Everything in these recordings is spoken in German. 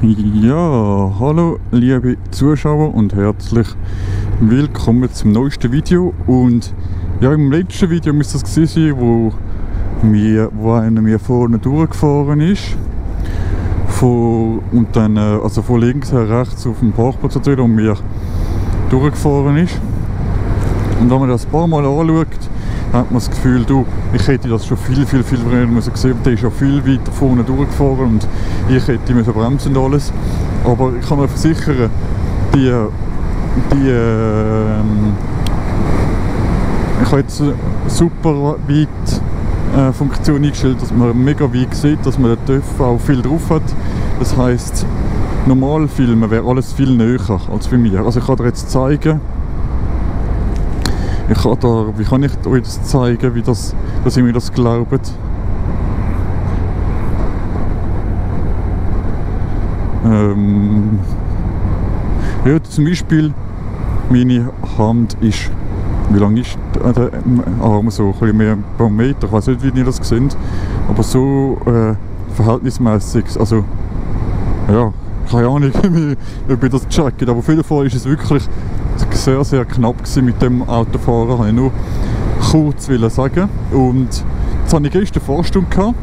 Ja, hallo liebe Zuschauer und herzlich willkommen zum neuesten Video. Und ja, im letzten Video müsste das gewesen sein, wo einer mir vorne durchgefahren ist. Und dann also von links her rechts auf dem Parkplatz und mir durchgefahren ist. Und wenn man das ein paar Mal anschaut, hat man das Gefühl, ich hätte das schon viel früher gesehen. Der ist ja viel weiter vorne durchgefahren und ich hätte müssen bremsen und alles. Aber ich kann mir versichern, ich habe jetzt super weit Funktion eingestellt, dass man mega weit sieht, dass man dort auch viel drauf hat. Das heisst, normal filmen wäre alles viel näher als bei mir. Also ich kann dir jetzt zeigen, wie kann ich euch das zeigen, dass ihr mir das glaubt? Ja, zum Beispiel, meine Hand ist, wie lang ist der Arm? So ein bisschen mehr ein paar Meter, ich weiß nicht, wie ihr das seht, aber so verhältnismäßig, also ja, keine Ahnung, ob ihr das checkt, aber auf jeden Fall ist es wirklich sehr knapp mit dem Autofahren, kann ich nur kurz sagen. Und jetzt hatte ich gestern Fahrstunde gehabt.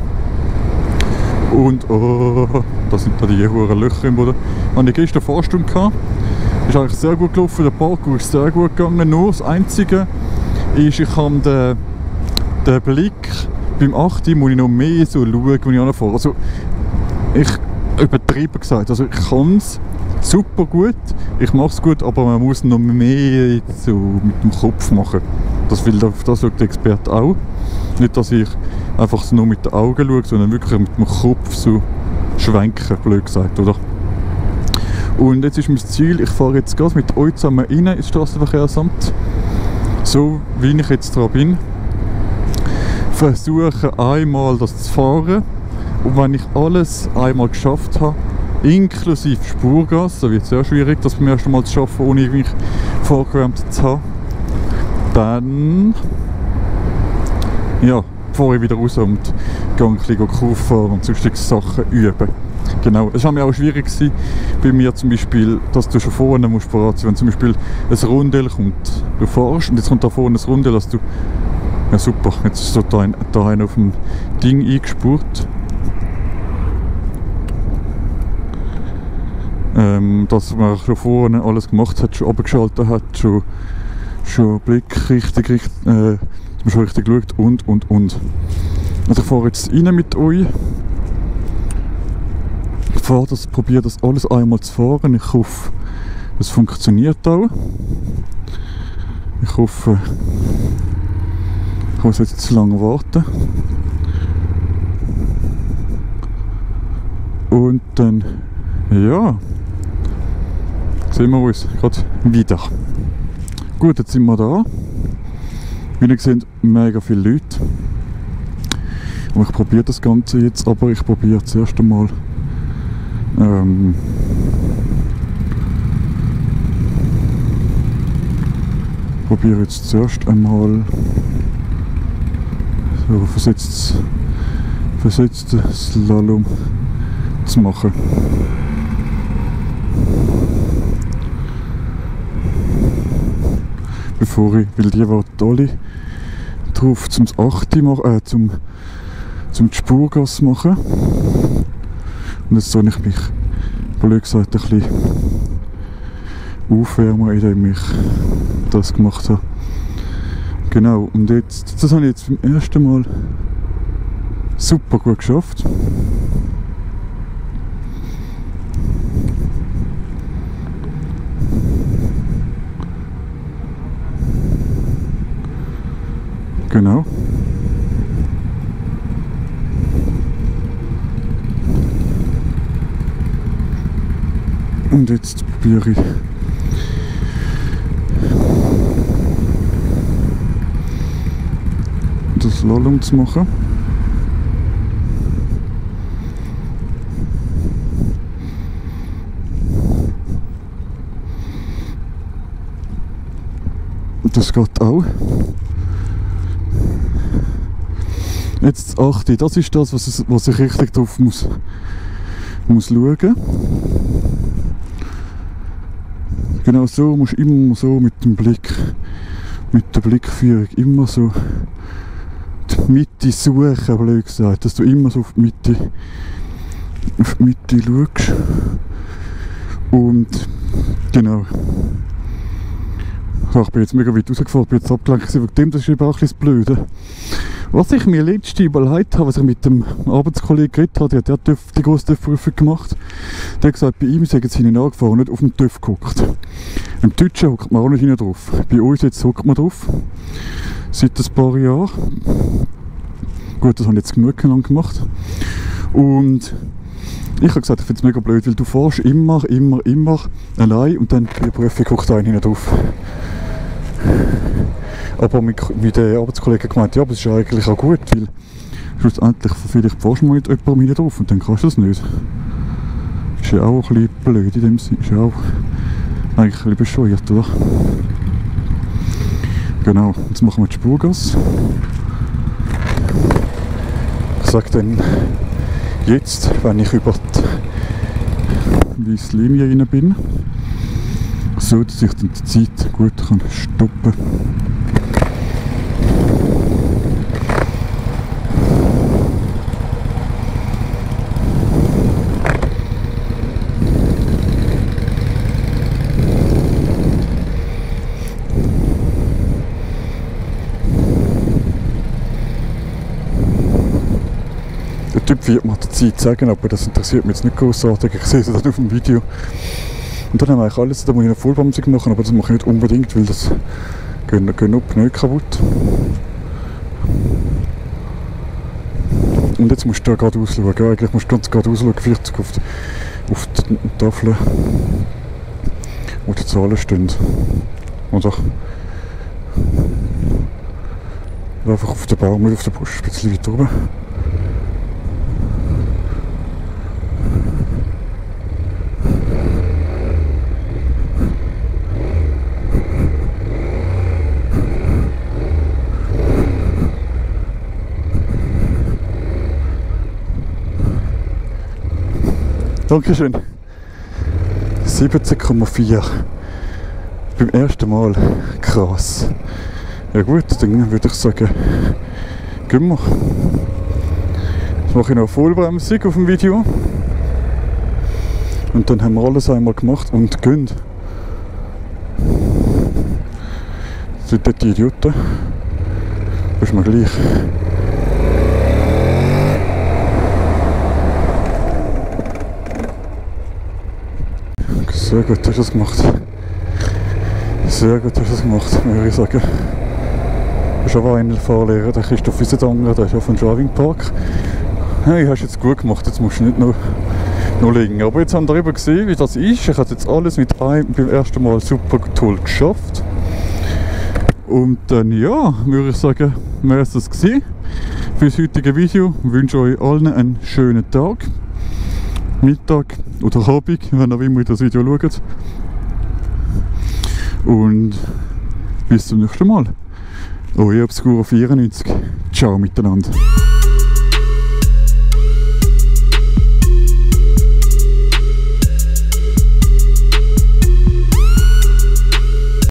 Und da sind da die hohen Löcher im Boden. Hatte ich gestern Fahrstunde gehabt. Ist eigentlich sehr gut gelaufen, der Parkour ist sehr gut gegangen. Nur das Einzige ist, ich habe den Blick beim 8. muss ich noch mehr so schauen, wenn ich anfahre. Also ich übertrieben gesagt, also ich kann es super gut, ich mache es gut, aber man muss noch mehr so mit dem Kopf machen. Das schaut der Experte auch. Nicht, dass ich einfach so nur mit den Augen schaue, sondern wirklich mit dem Kopf so schwenken, blöd gesagt, oder? Und jetzt ist mein Ziel, ich fahre jetzt gerade mit euch zusammen rein ins Straßenverkehrsamt. So wie ich jetzt dran bin. Versuche einmal das zu fahren. Und wenn ich alles einmal geschafft habe, inklusive Spurgas, da wird es sehr schwierig, das beim ersten Mal zu schaffen, ohne mich vorgewärmt zu haben, dann ja, fahre ich wieder raus und gehe ein bisschen Kurve fahren und sonstige Sachen üben. Genau, es war mir auch schwierig gewesen, bei mir zum Beispiel, dass du schon vorne musst parat sein, wenn zum Beispiel ein Rundell kommt, du fährst und jetzt kommt da vorne ein Rundell, dass du, ja super, jetzt ist so da einer auf dem Ding eingespurt. Dass man schon vorne alles gemacht hat, schon abgeschaltet hat, schon Blick richtig, schon richtig geschaut und. Also ich fahre jetzt rein mit euch. Ich probiere das alles einmal zu fahren. Ich hoffe, es funktioniert auch. Ich hoffe, ich muss jetzt zu lange warten. Und dann, ja, sehen wir uns gerade wieder. Gut, jetzt sind wir da. Wie ihr seht, mega viele Leute. Und ich probiere das Ganze jetzt, aber ich probiere zuerst einmal so versetzt Slalom zu machen. Weil die warten alle drauf zum 8. zum die Spurgas machen. Und jetzt soll ich mich, blöd gesagt, ein bisschen aufwärmen, indem ich das gemacht habe. Genau, und jetzt, das habe ich jetzt beim ersten Mal super gut geschafft. Genau. Und jetzt probiere ich das Slalom zu machen. Das geht auch. Jetzt achte, das ist das, was ich richtig drauf muss muss schauen. Genau so musst du immer so mit dem Blick, mit der Blickführung immer so die Mitte suchen, blöd gesagt, dass du immer so auf die Mitte schaust. Und genau. Ich bin jetzt mega weit rausgefahren, bin jetzt abgelenkt wegen dem, das ist eben auch ein bisschen blöd. Was ich mir letztens überlegt habe, was ich mit dem Arbeitskollegen geredet habe, der hat die grosse TÜV-Prüfung gemacht, der hat gesagt, bei ihm sind jetzt hinten angefahren, nicht auf den TÜV geguckt. Im Deutschen hockt man auch nicht hinten drauf. Bei uns jetzt hockt man drauf. Seit ein paar Jahren. Gut, das habe ich jetzt genug lang gemacht. Und ich habe gesagt, ich finde es mega blöd, weil du fährst immer allein und dann bei der Prüfung guckt einer hinten drauf. Aber mit den Arbeitskollegen gemeint, ja, aber es ist eigentlich auch gut, weil schlussendlich vielleicht fährst du mal mit jemandem hinten drauf und dann kannst du das nicht. Ist ja auch ein bisschen blöd in dem Sinne, ist ja auch eigentlich ein bisschen bescheuert, oder? Genau, jetzt machen wir die Spurgas. Ich sage dann jetzt, wenn ich über die weiße Linie rein bin, so dass ich dann die Zeit gut stoppen kann. Der Typ wird mir die Zeit sagen, aber das interessiert mich jetzt nicht großartig. Ich sehe es dann auf dem Video. Und dann haben wir eigentlich alles, da muss ich eine Vollbremsung machen, aber das mache ich nicht unbedingt, weil das gehen auch Pneu kaputt. Und jetzt musst du da geradeaus schauen. Eigentlich musst du ganz geradeaus schauen, vielleicht auf die Tafel, wo die Zahlen stehen. Oder einfach auf den Baum, nicht auf den Busch, ein bisschen weiter oben. Dankeschön. 17,4. Beim ersten Mal. Krass. Ja gut, dann würde ich sagen, gehen wir. Jetzt mache ich noch eine Vollbremsung auf dem Video. Und dann haben wir alles einmal gemacht und gehen. Sind dort die Idioten? Das ist mir gleich. Sehr gut hast du das gemacht. Sehr gut hast du das gemacht, würde ich sagen. Du hast aber einen Fahrlehrer, der Christoph Wiesendanger, der ist ja vom Driving Park. Hey, hast du jetzt gut gemacht, jetzt musst du nicht noch liegen. Aber jetzt haben wir darüber gesehen, wie das ist. Ich habe jetzt alles mit einem beim ersten Mal super toll geschafft. Und dann, ja, würde ich sagen, wäre es das gewesen für das heutige Video. Ich wünsche euch allen einen schönen Tag. Mittag oder Abend, wenn ihr immer das Video schaut. Und bis zum nächsten Mal. Euer Obscuro 94. Ciao miteinander.